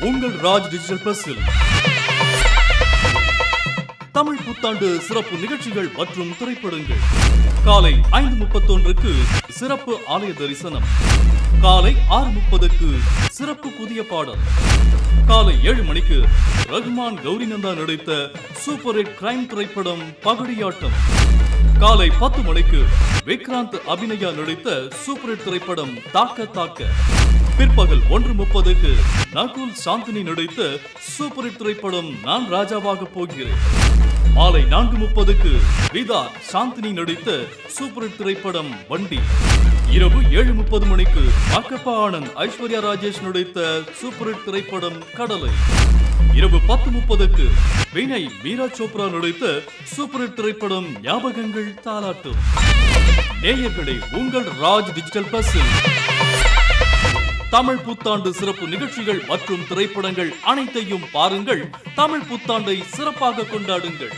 உங்கள் ராஜ் டிஜிட்டல் பிளஸில் தமிழ் புத்தாண்டு சிறப்பு நிகழ்ச்சிகள் மற்றும் திரைப்படங்கள். காலை 5:31க்கு சிறப்பு ஆலய தரிசனம். காலை 6:30க்கு சிறப்பு புதிய பாடல். காலை 7 மணிக்கு ரகுமான் கௌரிநந்தா நடித்த சூப்பர் ஹிட் கிரைம் திரைப்படம் பகடியாட்டம். காலை 10 மணிக்கு விக்ராந்த் அபிநயா நடித்த சூப்பர் ஹிட் திரைப்படம் தாக்க தாக்க. பிற்பகல் 1:30க்கு நகுல் சாந்தினி நடித்த சூப்பர் ஹிட் திரைப்படம் நான் ராஜாவாக போகிறேன். மாலை 4:30க்கு விதா சாந்தினி நடித்த சூப்பர் ஹிட் திரைப்படம் வண்டி. இரவு 7:30 மணிக்கு அக்கப்பா ஆனந்த் ஐஸ்வர்யா ராஜேஷ் நடித்த சூப்பர் ஹிட் திரைப்படம் கடலை. இரவு 10:30க்கு வினய் மீரா சோப்ரா நடித்த சூப்பர் ஹிட் திரைப்படம் ஞாபகங்கள் தாலாட்டும். நேயர்களே, உங்கள் ராஜ் டிஜிட்டல் பிளஸில் தமிழ் புத்தாண்டு சிறப்பு நிகழ்ச்சிகள் மற்றும் திரைப்படங்கள் அனைத்தையும் பாருங்கள். தமிழ் புத்தாண்டை சிறப்பாக கொண்டாடுங்கள்.